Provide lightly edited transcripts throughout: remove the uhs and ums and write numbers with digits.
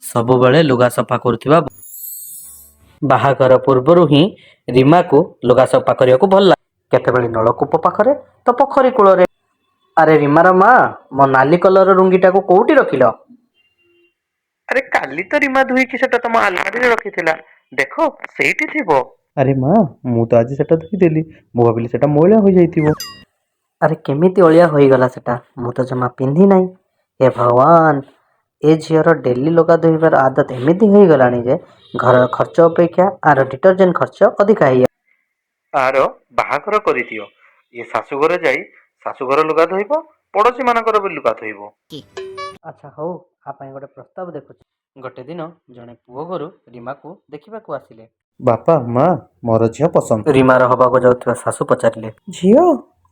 ସବୁବେଳେ ଲୁଗା ସଫା କରୁଥିବା ବାହାଘର ପୂର୍ବରୁ ହିଁ ରିମାକୁ ଲୁଗା ସଫା କରିବାକୁ ଭଲ ଲାଗେ। କେତେବେଳେ ନଳକୂପ ପାଖରେ ତ ପୋଖରୀ କୂଳରେ। ଆରେ ରିମାର ମା, ମୋ ନାଲି କଲର ରୁଙ୍ଗିଟାକୁ କୋଉଠି ରଖିଲ? ଆରେ କାଲି ତ ରିମା ଧୋଇକି ସେଟା ତମ ଆଲମାରିରେ ରଖିଥିଲା। ଦେଖ ସେଇଠି ଥିବ। ଆରେ ମା, ମୁଁ ତ ଆଜି ସେଟା ଧୋଇଦେଲି। ମୁଁ ଭାବିଲି ସେଟା ମଇଳା ହୋଇଯାଇଥିବ। ଆରେ କେମିତି ଅଳିଆ ହୋଇଗଲା ସେଟା? ମୁଁ ତ ଜମା ପିନ୍ଧି ନାହିଁ। ହେ ଭଗବାନ, ଏ ଝିଅର ଡେଲି ଲୁଗା ଧୋଇବାର ଆଦତ ଏମିତି ହୋଇଗଲାଣି ଯେ ଘରର ଖର୍ଚ୍ଚ ଅପେକ୍ଷା ଆର ଡିଟରଜେଣ୍ଟ ଖର୍ଚ୍ଚ ଅଧିକା ହେଇଯାଉଛି। ଆର ବାହାଘର କରିଦିଅ। ଇଏ ଶାଶୁଘରେ ଯାଇ ଶାଶୁଘର ଲୁଗା ଧୋଇବ, ପଡୋଶୀ ମାନଙ୍କର ବି ଲୁଗା ଧୋଇବ। ଆଚ୍ଛା ହଉ, ଆ ପାଇଁ ଗୋଟେ ପ୍ରସ୍ତାବ ଦେଖୁଛି। ଗୋଟେ ଦିନ ଜଣେ ପୁଅ ଘରୁ ରିମାକୁ ଦେଖିବାକୁ ଆସିଲେ। ବାପା, ମା, ମୋର ଝିଅ ପସନ୍ଦ। ରିମାର ହବାକୁ ଯାଉଥିବା ଶାଶୁ ପଚାରିଲେ, ଝିଅ,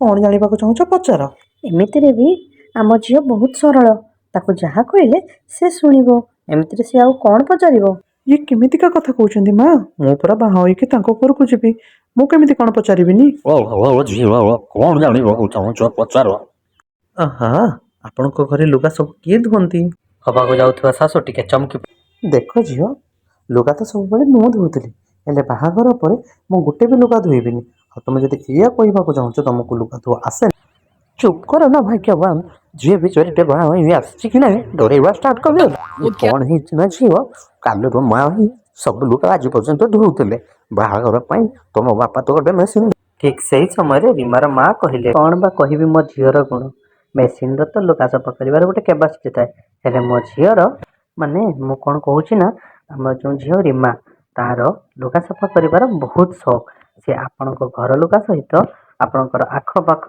କଣ ଜାଣିବାକୁ ଚାହୁଁଛ ପଚାର। ଏମିତିରେ ବି ଆମ ଝିଅ ବହୁତ ସରଳ। ତାକୁ ଯାହା କହିଲେ ସେ ଶୁଣିବ। ଏମିତିରେ ସେ ଆଉ କଣ ପଚାରିବ? ଇଏ କେମିତିକା କଥା କହୁଛନ୍ତି ମା? ମୁଁ ପୁରା ବାହା ହୋଇକି ତାଙ୍କ ଘରକୁ ଯିବି। ମୁଁ କେମିତି କଣ ପଚାରିବିନି? କଣ ଜାଣିବାକୁ ଚାହୁଁଛ ପଚାର। ଆହା, ଆପଣଙ୍କ ଘରେ ଲୁଗା ସବୁ କିଏ ଧୁଅନ୍ତି? ହବାକୁ ଯାଉଥିବା ଶାଶୁ ଟିକେ ଚମକି ଦେଖ ଝିଅ, ଲୁଗା ତ ସବୁବେଳେ ମୁଁ ଧୋଉଥିଲି, ହେଲେ ବାହାଘର ପରେ ମୁଁ ଗୋଟେ ବି ଲୁଗା ଧୋଇବିନି। ଆଉ ତମେ ଯଦି ଏଇଆ କହିବାକୁ ଚାହୁଁଛ ତମକୁ ଲୁଗା ଧୁଆ ଆସେ? ଚୁପ କର ନା ଭାଗ୍ୟବାନ। ଝିଅ ବିଚାରିଟେ ବାହା ହୋଇ ଆସିଛି କି ନାହିଁ ଡରେଇବା ଷ୍ଟାର୍ଟ କଲେ। କଣ ହେଇଛି ନା ଝିଅ, କାଲିର ମା ହିଁ ସବୁ ଲୁଗା ଆଜି ପର୍ଯ୍ୟନ୍ତ ଧୋଉଥିଲେ। ବାହାଘର ପାଇଁ ତମ ବାପା ତ ଗୋଟେ ମେସିନ୍। ଠିକ ସେହି ସମୟରେ ରିମାର ମା କହିଲେ, କଣ ବା କହିବି ମୋ ଝିଅର ଗୁଣ। ମେସିନର ତ ଲୁଗା ସଫା କରିବାର ଗୋଟେ କେପାସିଟି ଥାଏ, ହେଲେ ମୋ ଝିଅର ମୁଁ କଣ କହୁଛି ନା, ଆମର ଯୋଉ ଝିଅ ରିମା, ତାର ଲୁଗା ସଫା କରିବାର ବହୁତ ସଉକ। ସେ ଆପଣଙ୍କ ଘର ଲୁଗା ସହିତ ଆପଣଙ୍କର ଆଖପାଖ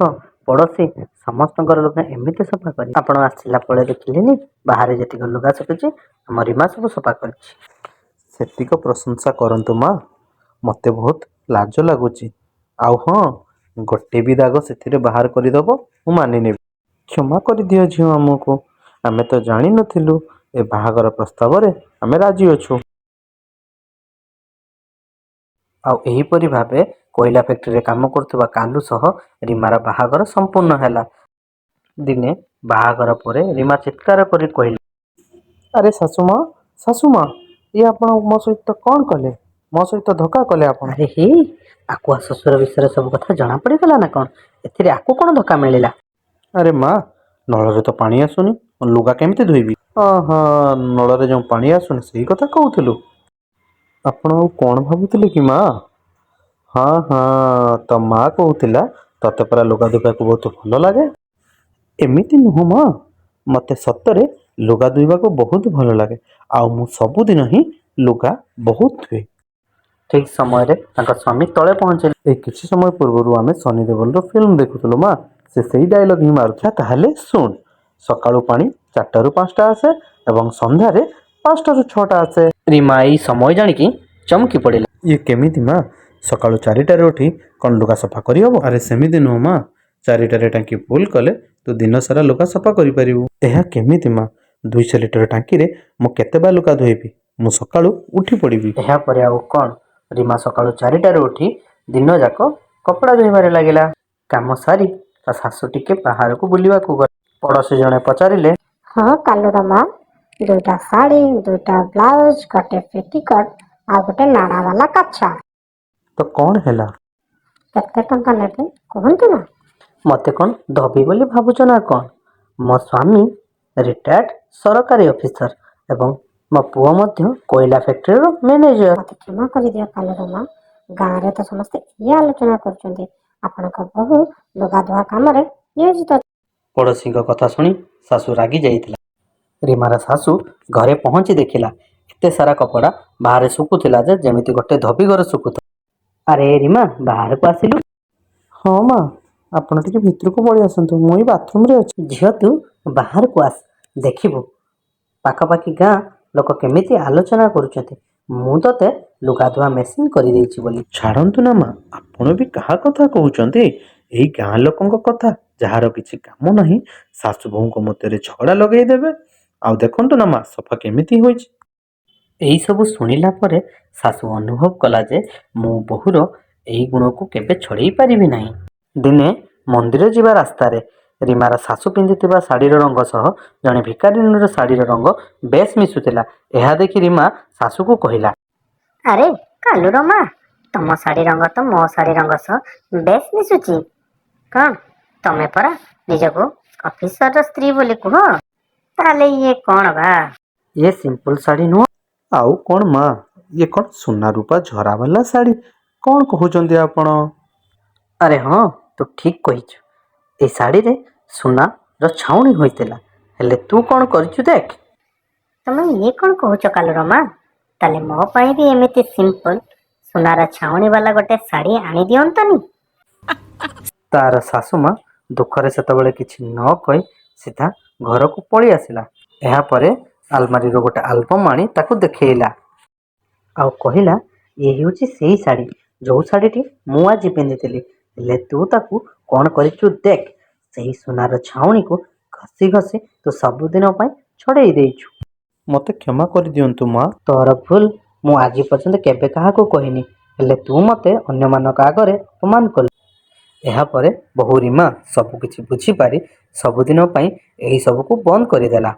ପଡୋଶୀ ସମସ୍ତଙ୍କର ଲୁଗା ଏମିତି ସଫା କରି, ଆପଣ ଆସିଲା ପରେ ଦେଖିଲେନି ବାହାରେ ଯେତିକି ଲୁଗା ଶୁଖୁଛି ଆମ ରିମା ସବୁ ସଫା କରିଛି। ସେତିକ ପ୍ରଶଂସା କରନ୍ତୁ ମା, ମତେ ବହୁତ ଲାଜ ଲାଗୁଛି। ଆଉ ହଁ, ଗୋଟେ ବି ଦାଗ ସେଥିରେ ବାହାର କରିଦବ, ମୁଁ ମାନିନେବି। କ୍ଷମା କରିଦିଅ ଝିଅ ଆମକୁ। ଆମେ ତ ଜାଣିନଥିଲୁ ଏ ବାହାଘର ପ୍ରସ୍ତାବରେ ଆମେ ରାଜି ଅଛୁ। ଆଉ ଏହିପରି ଭାବେ କୋଇଲା ଫ୍ୟାକ୍ଟ୍ରିରେ କାମ କରୁଥିବା କାଲୁ ସହ ରିମାର ବାହାଘର ସମ୍ପୂର୍ଣ୍ଣ ହେଲା। ଦିନେ ବାହାଘର ପରେ ରିମା ଚିତ୍କାର କରି କହିଲେ, ଆରେ ଶାଶୁମା, ଶାଶୁମା, ଇଏ ଆପଣ ମୋ ସହିତ କଣ କଲେ? ମୋ ସହିତ ଧୋକା କଲେ ଆପଣ। ଆରେ ହେ, ଆକୁଆ ଶ୍ୱଶୁର ବିଷୟରେ ସବୁ କଥା ଜଣା ପଡିଗଲା ନା କଣ? ଏଥିରେ ଆକୁ କଣ ଧୋକା ମିଳିଲା? ଆରେ ମା, ନଳରେ ତ ପାଣି ଆସୁନି, ଲୁଗା କେମିତି ଧୋଇବି? ହଁ, ନଳରେ ଯେଉଁ ପାଣି ଆସୁନି ସେଇ କଥା କହୁଥିଲୁ। ଆପଣ ଆଉ କଣ ଭାବୁଥିଲେ କି ମା? ହଁ, ତ ମା କହୁଥିଲା ତତେ ପରା ଲୁଗା ଧୋଇବାକୁ ବହୁତ ଭଲ ଲାଗେ। ଏମିତି ନୁହଁ ମା, ମତେ ସତରେ ଲୁଗା ଧୋଇବାକୁ ବହୁତ ଭଲ ଲାଗେ। ଆଉ ମୁଁ ସବୁଦିନ ହିଁ ଲୁଗା ବହୁତ ଧୁଏ। ଠିକ ସମୟରେ ତାଙ୍କ ସ୍ୱାମୀ ତଳେ ପହଞ୍ଚିଲେ। ଏଇ କିଛି ସମୟ ପୂର୍ବରୁ ଆମେ ସନି ଦେଓଲର ଫିଲ୍ମ ଦେଖୁଥିଲୁ ମା। ସେ ସେଇ ଡାଇଲଗ ହିଁ ମାରୁଥିଲା। ତାହେଲେ ଶୁଣ, ସକାଳୁ ପାଣି 4ଟାରୁ 5ଟା ଆସେ ଏବଂ ସନ୍ଧ୍ୟାରେ 5ଟାରୁ 6ଟା ଆସେ। ରିମା ଏଇ ସମୟ ଜାଣିକି ଚମକି ପଡିଲା। ଇଏ କେମିତି ମା? ସକାଳୁ 4ଟାରେ ଉଠି କଣ ଲୁଗା ସଫା କରିହବ? ଆରେ ସେମିତି ନୁହଁ ମା, 4ଟାରେ ଟାଙ୍କି ଫୁଲ କଲେ ତୁ ଦିନ ସାରା ଲୁଗା ସଫା କରିପାରିବୁ। ଏହା କେମିତି ମା? 200 ଲିଟର ଟାଙ୍କିରେ ମୁଁ କେତେ ବା ଲୁଗା ଧୋଇବି? ମୁଁ ସକାଳୁ ଉଠି ପଡ଼ିବି। ଏହାପରେ ଆଉ କଣ, ରିମା ସକାଳୁ 4ଟାରୁ ଉଠି ଦିନ ଯାକ କପଡା ଧୋଇବାରେ ଲାଗିଲା। କାମ ସାରି ତା ଶାଶୁ ଟିକେ ବାହାରକୁ ବୁଲିବାକୁ ଗଲେ। ପଡୋଶୀ ଜଣେ ପଚାରିଲେ, ହଁ କାଲୁର ମା, 2ଟା ଶାଢ଼ୀ, 2ଟା ବ୍ଲାଉଜ, ଗୋଟେ ପେଟିକଟ ଆଉ ଗୋଟେ ନାଡା ବାଲା କାଛା। ତ କଣ ହେଲା? କେତେ ଟଙ୍କା ନେବେ କୁହନ୍ତୁ ନା? ମତେ କଣ ଧୋବି ବୋଲି ଭାବୁଛ ନା କଣ? ମୋ ସ୍ୱାମୀ ରିଟାୟାର୍ଡ ସରକାରୀ ଅଫିସର ଏବଂ ମୋ ପୁଅ ମଧ୍ୟ କୋଇଲା ଫ୍ୟାକ୍ଟ୍ରିର ମ୍ୟାନେଜର। ମତେ କ୍ଷମା କରିଦିଅ କାଲୁର ମା, ଗାଁରେ ତ ସମସ୍ତେ ଏଇ ଆଲୋଚନା କରୁଛନ୍ତି ଆପଣଙ୍କ ବୋହୂ ଲୁଗା ଧୁଆ କାମରେ ନିୟୋଜିତ। ପଡୋଶୀଙ୍କ କଥା ଶୁଣି ଶାଶୁ ରାଗି ଯାଇଥିଲା। ରିମାର ଶାଶୁ ଘରେ ପହଞ୍ଚି ଦେଖିଲା ଏତେ ସାରା କପଡା ବାହାରେ ଶୁଖୁଥିଲା ଯେ ଯେମିତି ଗୋଟେ ଧୋବି ଘରେ ଶୁଖୁଥିଲା। ଆରେ ରିମା, ବାହାରକୁ ଆସିଲୁ। ହଁ ମା, ଆପଣ ଟିକେ ଭିତରକୁ ପଳେଇ ଆସନ୍ତୁ, ମୁଁ ଏଇ ବାଥରୁମରେ ଅଛି। ଝିଅ, ତୁ ବାହାରକୁ ଆସ, ଦେଖିବୁ ପାଖାପାଖି ଗାଁ ଲୋକ କେମିତି ଆଲୋଚନା କରୁଛନ୍ତି ମୁଁ ତତେ ଲୁଗା ଧୁଆ ମେସିନ କରିଦେଇଛି ବୋଲି। ଛାଡ଼ନ୍ତୁ ନା ମା, ଆପଣ ବି କାହା କଥା କହୁଛନ୍ତି? ଏଇ ଗାଁ ଲୋକଙ୍କ କଥା। ଯାହାର କିଛି କାମ ନାହିଁ ଶାଶୁ ବୋହୂଙ୍କ ମଧ୍ୟରେ ଝଗଡା ଲଗେଇଦେବେ। ଆଉ ଦେଖନ୍ତୁ ନା ମା, ସଫା କେମିତି ହୋଇଛି। ଏଇ ସବୁ ଶୁଣିଲା ପରେ ଶାଶୁ ଅନୁଭବ କଲା ଯେ ମୁଁ ବୋହୂର ଏଇ ଗୁଣକୁ କେବେ ଛଡେଇ ପାରିବି ନାହିଁ। ଦିନେ ମନ୍ଦିର ଯିବା ରାସ୍ତାରେ ରିମାର ଶାଶୁ ପିନ୍ଧିଥିବା ଶାଢ଼ୀର ରଙ୍ଗ ସହ ଜଣେ ଭିକାରିନୀର ଶାଢ଼ୀର ରଙ୍ଗ ବେଶ୍ ମିଶୁଥିଲା। ଏହା ଦେଖି ରିମା ଶାଶୁକୁ କହିଲା, ଆରେ କାଲୁର ମା, ତମ ଶାଢ଼ୀ ରଙ୍ଗ ତ ମୋ ଶାଢ଼ୀ ରଙ୍ଗ ସହ ବେଶ ମିଶୁଛି। କଣ ତମେ ପରା ନିଜକୁ ଅଫିସରର ସ୍ତ୍ରୀ ବୋଲି କୁହ? ତାହେଲେ ଇଏ କଣ ବା? ଇଏ ସିମ୍ପଲ ଶାଢ଼ୀ ନୁହଁ। ଆଉ କ'ଣ ମା, ଇଏ କ'ଣ ସୁନା ରୂପା ଝରାବାଲା ଶାଢ଼ୀ? କ'ଣ କହୁଛନ୍ତି ଆପଣ? ଆରେ ହଁ, ତୁ ଠିକ୍ କହିଛୁ। ଏ ଶାଢ଼ୀରେ ସୁନାର ଛାଉଣି ହୋଇଥିଲା। ହେଲେ ତୁ କ'ଣ କରିଛୁ ଦେଖ। ତମେ ଇଏ କଣ କହୁଛ କାଲୁର ମା? ତାହେଲେ ମୋ ପାଇଁ ବି ଏମିତି ସିମ୍ପଲ ସୁନାର ଛାଉଣି ବାଲା ଗୋଟେ ଶାଢ଼ୀ ଆଣି ଦିଅନ୍ତନି? ତାର ଶାଶୁମା ଦୁଃଖରେ ସେତେବେଳେ କିଛି ନ କହି ସିଧା ଘରକୁ ପଳେଇ ଆସିଲା। ଏହାପରେ ଆଲମାରିରୁ ଗୋଟେ ଆଲବମ୍ ଆଣି ତାକୁ ଦେଖେଇଲା ଆଉ କହିଲା, ଇଏ ହେଉଛି ସେଇ ଶାଢ଼ୀ ଯୋଉ ଶାଢ଼ୀଟି ମୁଁ ଆଜି ପିନ୍ଧିଥିଲି। ହେଲେ ତୁ ତାକୁ କ'ଣ କରିଛୁ ଦେଖ। ସେହି ସୁନାର ଛାଉଣିକୁ ଘଷି ଘଷି ତୁ ସବୁଦିନ ପାଇଁ ଛଡ଼େଇ ଦେଇଛୁ। ମୋତେ କ୍ଷମା କରିଦିଅନ୍ତୁ ମା। ତୋର ଭୁଲ ମୁଁ ଆଜି ପର୍ଯ୍ୟନ୍ତ କେବେ କାହାକୁ କହିନି। ହେଲେ ତୁ ମୋତେ ଅନ୍ୟମାନଙ୍କ ଆଗରେ ଅପମାନ କଲୁ। ଏହାପରେ ବୋହୂ ରିମା ସବୁକିଛି ବୁଝିପାରି ସବୁଦିନ ପାଇଁ ଏହି ସବୁକୁ ବନ୍ଦ କରିଦେଲା।